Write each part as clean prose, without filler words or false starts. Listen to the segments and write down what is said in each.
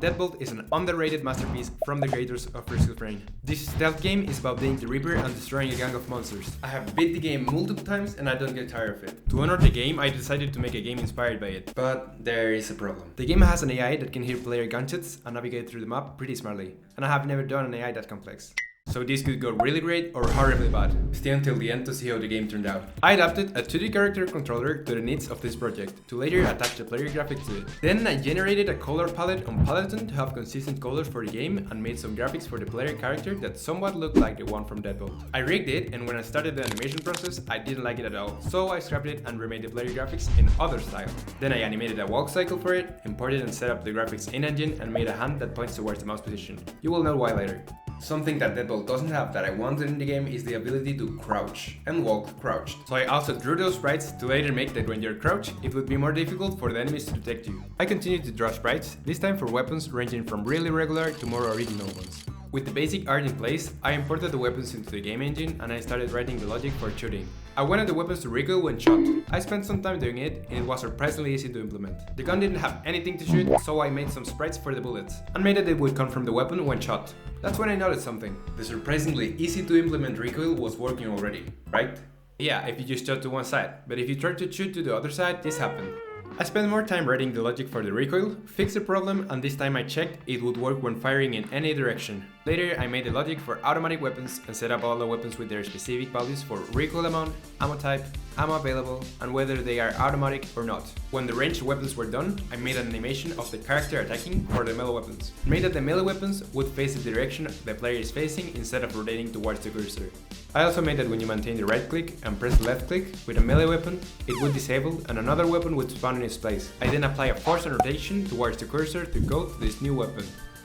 Deadbolt is an underrated masterpiece from the creators of First Rain. This stealth game is about being the Reaper and destroying a gang of monsters. I have beat the game multiple times and I don't get tired of it. To honor the game, I decided to make a game inspired by it. But there is a problem. The game has an AI that can hear player gunshots and navigate through the map pretty smartly. And I have never done an AI that complex. So this could go really great or horribly bad. Stay until the end to see how the game turned out. I adapted a 2D character controller to the needs of this project, to later attach the player graphics to it. Then I generated a color palette on Peloton to have consistent colors for the game and made some graphics for the player character that somewhat looked like the one from Deadbolt. I rigged it, and when I started the animation process, I didn't like it at all, so I scrapped it and remade the player graphics in other style. Then I animated a walk cycle for it, imported and set up the graphics in-engine, and made a hand that points towards the mouse position. You will know why later. Something that Deadbolt doesn't have that I wanted in the game is the ability to crouch and walk crouched. So I also drew those sprites to later make that when you're crouched, it would be more difficult for the enemies to detect you. I continued to draw sprites, this time for weapons ranging from really regular to more original ones. With the basic art in place, I imported the weapons into the game engine and I started writing the logic for shooting. I wanted the weapons to recoil when shot. I spent some time doing it and it was surprisingly easy to implement. The gun didn't have anything to shoot, so I made some sprites for the bullets and made that they would come from the weapon when shot. That's when I noticed something. The surprisingly easy to implement recoil was working already, right? Yeah, if you just shot to one side, but if you tried to shoot to the other side, this happened. I spent more time writing the logic for the recoil, fixed the problem, and this time I checked it would work when firing in any direction. Later I made the logic for automatic weapons and set up all the weapons with their specific values for recoil amount, ammo type, ammo available, and whether they are automatic or not. When the ranged weapons were done, I made an animation of the character attacking for the melee weapons. Made that the melee weapons would face the direction the player is facing instead of rotating towards the cursor. I also made that when you maintain the right click and press the left click with a melee weapon, it would disable and another weapon would spawn in its place. I then apply a force and rotation towards the cursor to go to this new weapon.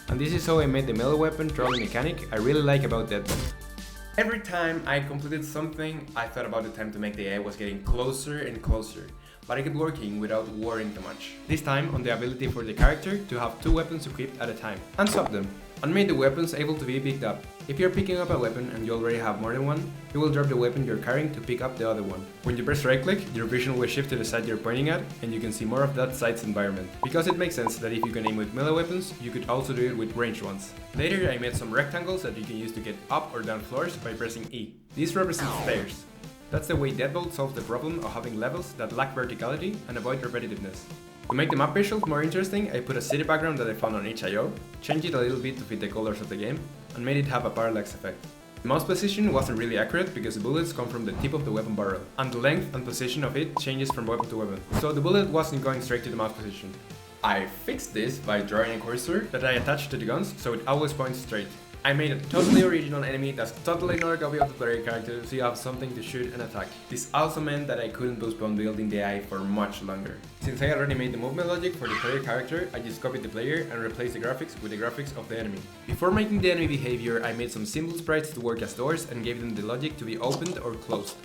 And this is how I made the melee weapon drawing mechanic I really like about Deadbolt. Every time I completed something, I thought about the time to make the AI was getting closer and closer, but I kept working without worrying too much. This time on the ability for the character to have two weapons equipped at a time, and swap them, and made the weapons able to be picked up. If you're picking up a weapon and you already have more than one, you will drop the weapon you're carrying to pick up the other one. When you press right click, your vision will shift to the side you're pointing at, and you can see more of that side's environment. Because it makes sense that if you can aim with melee weapons, you could also do it with ranged ones. Later I made some rectangles that you can use to get up or down floors by pressing E. These represent stairs. That's the way Deadbolt solves the problem of having levels that lack verticality and avoid repetitiveness. To make the map visuals more interesting, I put a city background that I found on itch.io, changed it a little bit to fit the colors of the game, and made it have a parallax effect. The mouse position wasn't really accurate because the bullets come from the tip of the weapon barrel, and the length and position of it changes from weapon to weapon, so the bullet wasn't going straight to the mouse position. I fixed this by drawing a cursor that I attached to the guns so it always points straight. I made a totally original enemy that's totally not a copy of the player character, so you have something to shoot and attack. This also meant that I couldn't postpone building the AI for much longer. Since I already made the movement logic for the player character, I just copied the player and replaced the graphics with the graphics of the enemy. Before making the enemy behavior, I made some simple sprites to work as doors and gave them the logic to be opened or closed.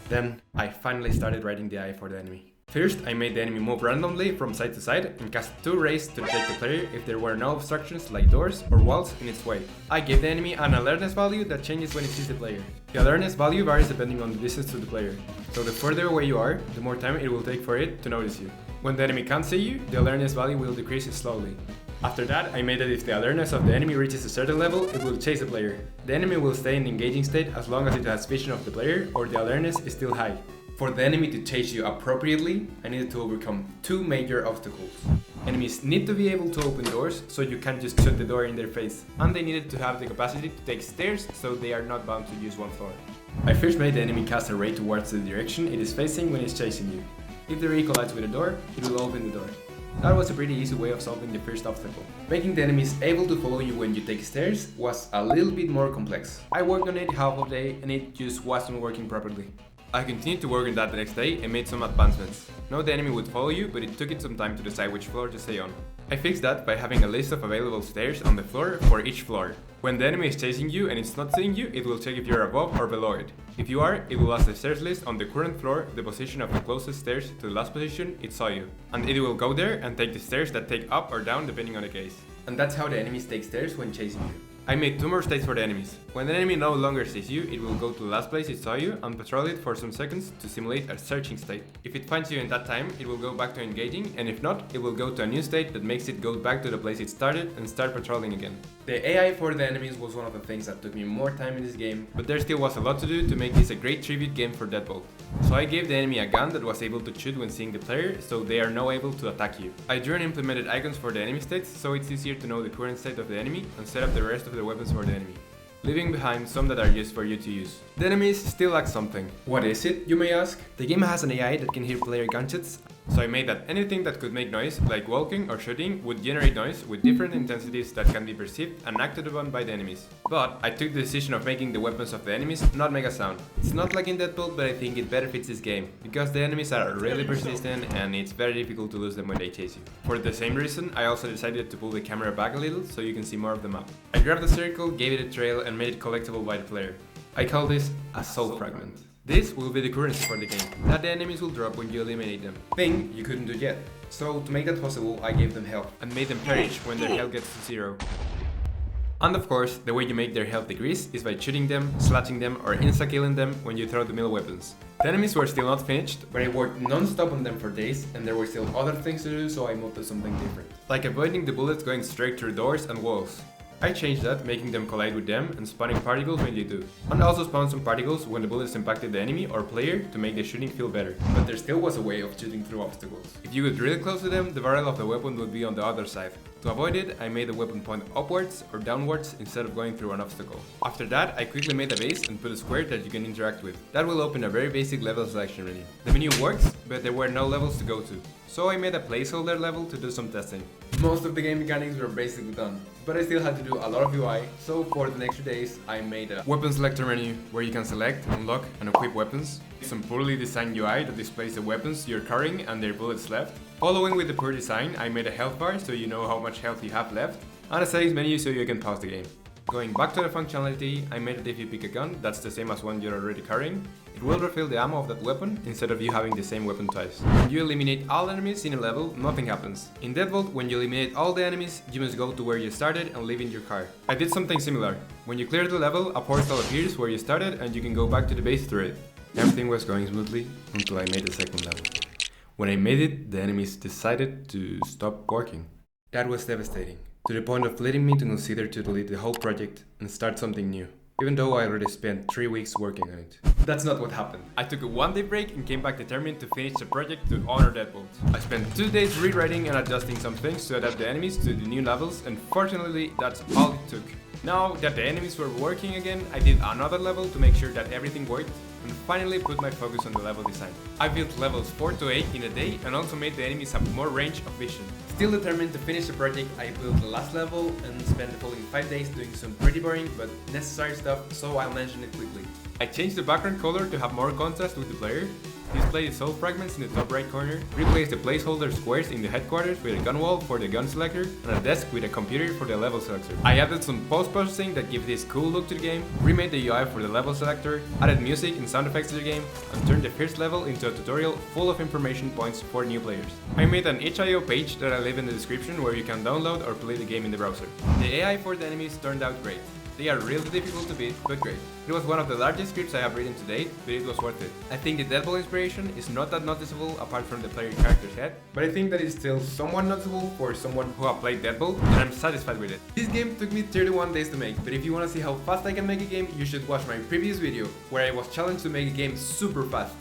Then, I finally started writing the AI for the enemy. First, I made the enemy move randomly from side to side and cast two rays to detect the player if there were no obstructions like doors or walls in its way. I gave the enemy an alertness value that changes when it sees the player. The alertness value varies depending on the distance to the player, so the further away you are, the more time it will take for it to notice you. When the enemy can't see you, the alertness value will decrease slowly. After that, I made that if the alertness of the enemy reaches a certain level, it will chase the player. The enemy will stay in the engaging state as long as it has vision of the player or the alertness is still high. For the enemy to chase you appropriately, I needed to overcome two major obstacles. Enemies need to be able to open doors, so you can't just shut the door in their face, and they needed to have the capacity to take stairs, so they are not bound to use one floor. I first made the enemy cast a ray towards the direction it is facing when it's chasing you. If the ray collides with a door, it will open the door. That was a pretty easy way of solving the first obstacle. Making the enemies able to follow you when you take stairs was a little bit more complex. I worked on it half of the day and it just wasn't working properly. I continued to work on that the next day and made some advancements. Now the enemy would follow you, but it took it some time to decide which floor to stay on. I fixed that by having a list of available stairs on the floor for each floor. When the enemy is chasing you and it's not seeing you, it will check if you're above or below it. If you are, it will ask the stairs list on the current floor the position of the closest stairs to the last position it saw you. And it will go there and take the stairs that take up or down depending on the case. And that's how the enemies take stairs when chasing you. I made 2 more states for the enemies. When an enemy no longer sees you, it will go to the last place it saw you and patrol it for some seconds to simulate a searching state. If it finds you in that time, it will go back to engaging, and if not, it will go to a new state that makes it go back to the place it started and start patrolling again. The AI for the enemies was one of the things that took me more time in this game, but there still was a lot to do to make this a great tribute game for Deadbolt. So I gave the enemy a gun that was able to shoot when seeing the player, so they are now able to attack you. I drew and implemented icons for the enemy states, so it's easier to know the current state of the enemy and set up the rest of the weapons for the enemy, leaving behind some that are just for you to use. The enemies still lack something. What is it, you may ask? The game has an AI that can hear player gunshots, so I made that anything that could make noise, like walking or shooting, would generate noise with different intensities that can be perceived and acted upon by the enemies. But I took the decision of making the weapons of the enemies not make a sound. It's not like in Deadbolt, but I think it better fits this game, because the enemies are really persistent and it's very difficult to lose them when they chase you. For the same reason, I also decided to pull the camera back a little so you can see more of the map. I grabbed the circle, gave it a trail and made it collectible by the player. I call this a soul fragment. This will be the currency for the game, that the enemies will drop when you eliminate them. Thing you couldn't do yet. So to make that possible, I gave them health and made them perish when their health gets to 0. And of course, the way you make their health decrease is by shooting them, slashing them or insta-killing them when you throw the middle weapons. The enemies were still not finished, but I worked non-stop on them for days and there were still other things to do, so I moved to something different. Like avoiding the bullets going straight through doors and walls. I changed that, making them collide with them and spawning particles when they do. And also spawned some particles when the bullets impacted the enemy or player to make the shooting feel better. But there still was a way of shooting through obstacles. If you got really close to them, the barrel of the weapon would be on the other side. To avoid it, I made the weapon point upwards or downwards instead of going through an obstacle. After that, I quickly made a base and put a square that you can interact with. That will open a very basic level selection menu. The menu works, but there were no levels to go to. So I made a placeholder level to do some testing. Most of the game mechanics were basically done, but I still had to do a lot of UI, so for the next few days I made a weapon selector menu where you can select, unlock and equip weapons, some poorly designed UI that displays the weapons you're carrying and their bullets left. Following with the poor design, I made a health bar so you know how much health you have left, and a settings menu so you can pause the game. Going back to the functionality, I made it if you pick a gun that's the same as one you're already carrying, it will refill the ammo of that weapon instead of you having the same weapon twice. When you eliminate all enemies in a level, nothing happens. In Deadbolt, when you eliminate all the enemies, you must go to where you started and leave in your car. I did something similar. When you clear the level, a portal appears where you started and you can go back to the base through it. Everything was going smoothly until I made the second level. When I made it, the enemies decided to stop working. That was devastating, to the point of leading me to consider to delete the whole project and start something new, even though I already spent 3 weeks working on it. That's not what happened. I took a 1-day break and came back determined to finish the project to honor Deadbolt. I spent 2 days rewriting and adjusting some things to adapt the enemies to the new levels, and fortunately that's all it took. Now that the enemies were working again, I did another level to make sure that everything worked, and finally put my focus on the level design. I built levels 4 to 8 in a day and also made the enemies have more range of vision. Still determined to finish the project, I built the last level and spent the following 5 days doing some pretty boring but necessary stuff, so I'll mention it quickly. I changed the background color to have more contrast with the player, displayed the soul fragments in the top right corner, replaced the placeholder squares in the headquarters with a gun wall for the gun selector, and a desk with a computer for the level selector. I added some post-processing that gives this cool look to the game, remade the UI for the level selector, added music and sound effects to the game, and turned the first level into a tutorial full of information points for new players. I made an itch.io page that I leave in the description where you can download or play the game in the browser. The AI for the enemies turned out great. They are really difficult to beat, but great. It was one of the largest scripts I have written to date, but it was worth it. I think the Deadbolt inspiration is not that noticeable apart from the player character's head, but I think that it's still somewhat noticeable for someone who have played Deadbolt, and I'm satisfied with it. This game took me 31 days to make, but if you want to see how fast I can make a game, you should watch my previous video, where I was challenged to make a game super fast.